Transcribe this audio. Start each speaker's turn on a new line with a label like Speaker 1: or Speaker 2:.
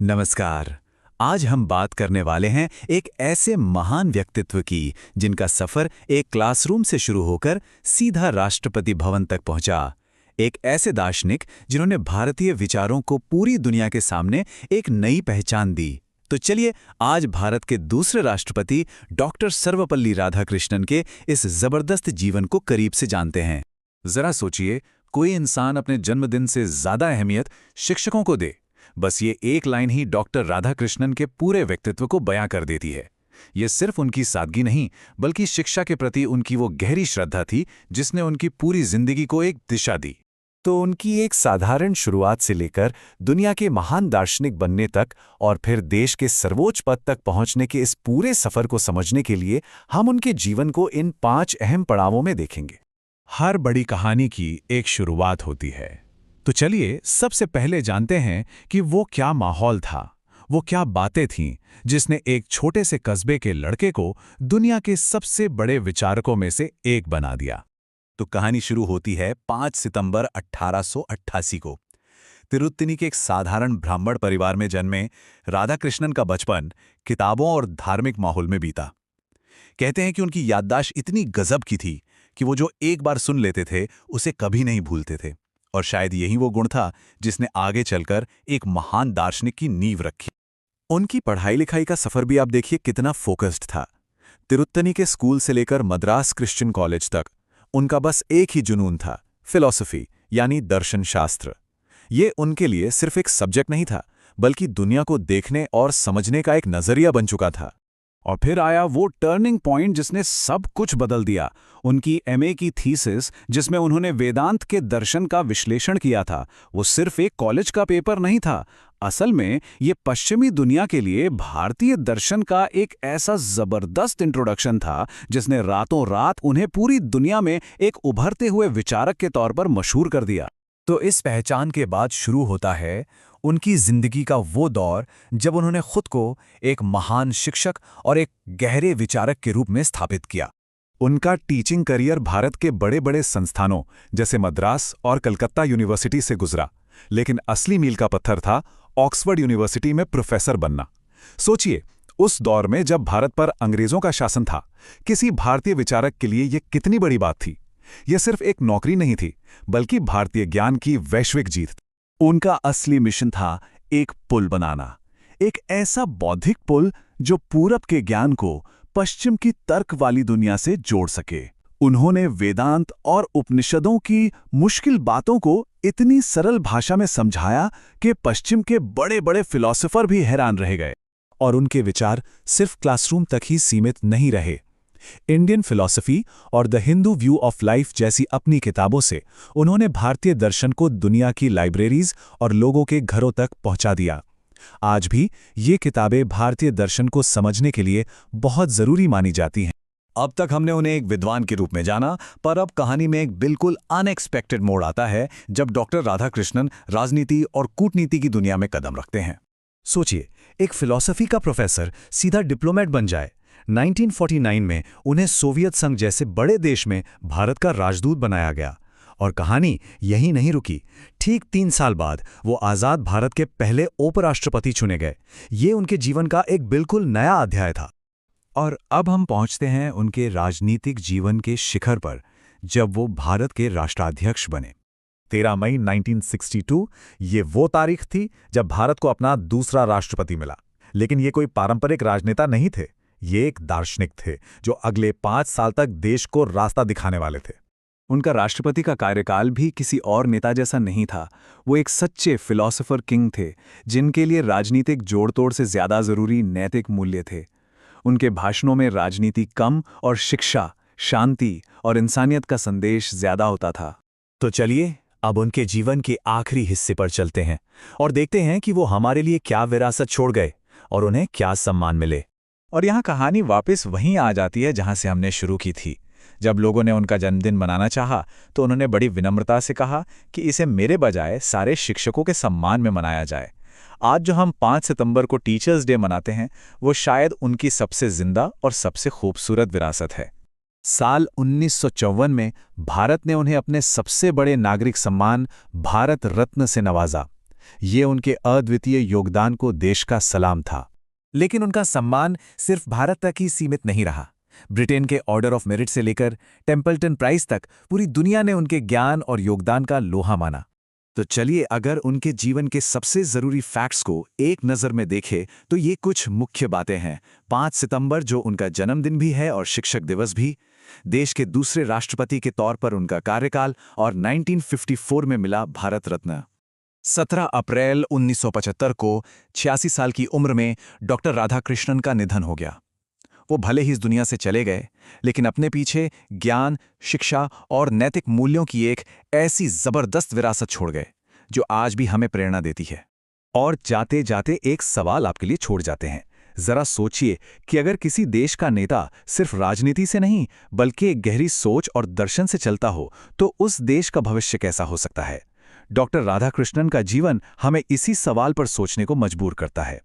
Speaker 1: नमस्कार। आज हम बात करने वाले हैं एक ऐसे महान व्यक्तित्व की जिनका सफर एक क्लासरूम से शुरू होकर सीधा राष्ट्रपति भवन तक पहुंचा। एक ऐसे दार्शनिक जिन्होंने भारतीय विचारों को पूरी दुनिया के सामने एक नई पहचान दी। तो चलिए आज भारत के दूसरे राष्ट्रपति डॉक्टर सर्वपल्ली राधाकृष्णन के इस जबरदस्त जीवन को करीब से जानते हैं। जरा सोचिए, कोई इंसान अपने जन्मदिन से ज्यादा अहमियत शिक्षकों को दे। बस ये एक लाइन ही डॉक्टर राधाकृष्णन के पूरे व्यक्तित्व को बयां कर देती है। ये सिर्फ उनकी सादगी नहीं, बल्कि शिक्षा के प्रति उनकी वो गहरी श्रद्धा थी जिसने उनकी पूरी जिंदगी को एक दिशा दी। तो उनकी एक साधारण शुरुआत से लेकर दुनिया के महान दार्शनिक बनने तक और फिर देश के सर्वोच्च पद तक पहुंचने के इस पूरे सफर को समझने के लिए हम उनके जीवन को इन 5 अहम पड़ावों में देखेंगे।
Speaker 2: हर बड़ी कहानी की एक शुरुआत होती है। तो चलिए सबसे पहले जानते हैं कि वो क्या माहौल था, वो क्या बातें थीं जिसने एक छोटे से कस्बे के लड़के को दुनिया के सबसे बड़े विचारकों में से एक बना दिया।
Speaker 1: तो कहानी शुरू होती है 5 सितंबर 1888 को। तिरुत्तनी के एक साधारण ब्राह्मण परिवार में जन्मे राधाकृष्णन का बचपन किताबों और धार्मिक माहौल में बीता। कहते हैं कि उनकी याददाश्त इतनी गजब की थी कि वो जो एक बार सुन लेते थे उसे कभी नहीं भूलते थे। और शायद यही वो गुण था जिसने आगे चलकर एक महान दार्शनिक की नींव रखी। उनकी पढ़ाई लिखाई का सफर भी आप देखिए कितना फोकस्ड था। तिरुत्तनी के स्कूल से लेकर मद्रास क्रिश्चियन कॉलेज तक उनका बस एक ही जुनून था, फिलॉसफी यानी दर्शन शास्त्र। ये उनके लिए सिर्फ एक सब्जेक्ट नहीं था, बल्कि दुनिया को देखने और समझने का एक नजरिया बन चुका था।
Speaker 2: और फिर आया वो टर्निंग पॉइंट जिसने सब कुछ बदल दिया। उनकी एमए की थीसिस जिसमें उन्होंने वेदांत के दर्शन का विश्लेषण किया था, वो सिर्फ एक कॉलेज का पेपर नहीं था। असल में ये पश्चिमी दुनिया के लिए भारतीय दर्शन का एक ऐसा जबरदस्त इंट्रोडक्शन था जिसने रातों रात उन्हें पूरी दुनिया में एक उभरते हुए विचारक के तौर पर मशहूर कर दिया।
Speaker 1: तो इस पहचान के बाद शुरू होता है उनकी जिंदगी का वो दौर जब उन्होंने खुद को एक महान शिक्षक और एक गहरे विचारक के रूप में स्थापित किया। उनका टीचिंग करियर भारत के बड़े बड़े संस्थानों जैसे मद्रास और कलकत्ता यूनिवर्सिटी से गुजरा, लेकिन असली मील का पत्थर था ऑक्सफोर्ड यूनिवर्सिटी में प्रोफेसर बनना। सोचिए, उस दौर में जब भारत पर अंग्रेजों का शासन था, किसी भारतीय विचारक के लिए यह कितनी बड़ी बात थी। यह सिर्फ एक नौकरी नहीं थी, बल्कि भारतीय ज्ञान की वैश्विक जीत। उनका असली मिशन था एक पुल बनाना, एक ऐसा बौद्धिक पुल जो पूरब के ज्ञान को पश्चिम की तर्क वाली दुनिया से जोड़ सके। उन्होंने वेदांत और उपनिषदों की मुश्किल बातों को इतनी सरल भाषा में समझाया कि पश्चिम के बड़े बड़े फिलोसोफर भी हैरान रह गए। और उनके विचार सिर्फ क्लासरूम तक ही सीमित नहीं रहे। इंडियन फिलॉसफी और the Hindu view of life जैसी अपनी किताबों से उन्होंने भारतीय दर्शन को दुनिया की लाइब्रेरीज और लोगों के घरों तक पहुंचा दिया। आज भी ये किताबें भारतीय दर्शन को समझने के लिए बहुत जरूरी मानी जाती हैं। अब तक हमने उन्हें एक विद्वान के रूप में जाना, पर अब कहानी में एक बिल्कुल अनएक्सपेक्टेड मोड़ आता है जब डॉक्टर राधाकृष्णन राजनीति और कूटनीति की दुनिया में कदम रखते हैं। सोचिए, एक फिलॉसफी का प्रोफेसर सीधा डिप्लोमेट बन जाए। 1949 में उन्हें सोवियत संघ जैसे बड़े देश में भारत का राजदूत बनाया गया। और कहानी यही नहीं रुकी। ठीक 3 साल बाद वो आज़ाद भारत के पहले उपराष्ट्रपति चुने गए। ये उनके जीवन का एक बिल्कुल नया अध्याय था। और अब हम पहुंचते हैं उनके राजनीतिक जीवन के शिखर पर, जब वो भारत के राष्ट्राध्यक्ष बने। 13 मई 1962 ये वो तारीख थी जब भारत को अपना दूसरा राष्ट्रपति मिला। लेकिन ये कोई पारंपरिक राजनेता नहीं थे, ये एक दार्शनिक थे जो अगले 5 साल तक देश को रास्ता दिखाने वाले थे। उनका राष्ट्रपति का कार्यकाल भी किसी और नेता जैसा नहीं था। वो एक सच्चे फिलॉसफर किंग थे जिनके लिए राजनीतिक जोड़तोड़ से ज्यादा जरूरी नैतिक मूल्य थे। उनके भाषणों में राजनीति कम और शिक्षा, शांति और इंसानियत का संदेश ज्यादा होता था। तो चलिए अब उनके जीवन के आखिरी हिस्से पर चलते हैं और देखते हैं कि वो हमारे लिए क्या विरासत छोड़ गए और उन्हें क्या सम्मान मिले। और यहाँ कहानी वापस वहीं आ जाती है जहाँ से हमने शुरू की थी। जब लोगों ने उनका जन्मदिन मनाना चाहा तो उन्होंने बड़ी विनम्रता से कहा कि इसे मेरे बजाय सारे शिक्षकों के सम्मान में मनाया जाए। आज जो हम 5 सितंबर को टीचर्स डे मनाते हैं, वो शायद उनकी सबसे जिंदा और सबसे खूबसूरत विरासत है। साल 1954 में भारत ने उन्हें अपने सबसे बड़े नागरिक सम्मान भारत रत्न से नवाजा।
Speaker 2: ये उनके अद्वितीय योगदान को देश का सलाम था।
Speaker 1: लेकिन उनका सम्मान सिर्फ भारत तक ही सीमित नहीं रहा। ब्रिटेन के ऑर्डर ऑफ मेरिट से लेकर टेम्पल्टन प्राइज तक पूरी दुनिया ने उनके ज्ञान और योगदान का लोहा माना। तो चलिए, अगर उनके जीवन के सबसे जरूरी फैक्ट्स को एक नज़र में देखें तो ये कुछ मुख्य बातें हैं। 5 सितंबर, जो उनका जन्मदिन भी है और शिक्षक दिवस भी, देश के दूसरे राष्ट्रपति के तौर पर उनका कार्यकाल, और 1954 में मिला भारत रत्न। 17 अप्रैल 1975 को 86 साल की उम्र में डॉक्टर राधाकृष्णन का निधन हो गया। वो भले ही इस दुनिया से चले गए, लेकिन अपने पीछे ज्ञान, शिक्षा और नैतिक मूल्यों की एक ऐसी जबरदस्त विरासत छोड़ गए जो आज भी हमें प्रेरणा देती है।
Speaker 2: और जाते जाते एक सवाल आपके लिए छोड़ जाते हैं। जरा सोचिए कि अगर किसी देश का नेता सिर्फ राजनीति से नहीं बल्कि एक गहरी सोच और दर्शन से चलता हो तो उस देश का भविष्य कैसा हो सकता है। डॉक्टर राधाकृष्णन का जीवन हमें इसी सवाल पर सोचने को मजबूर करता है।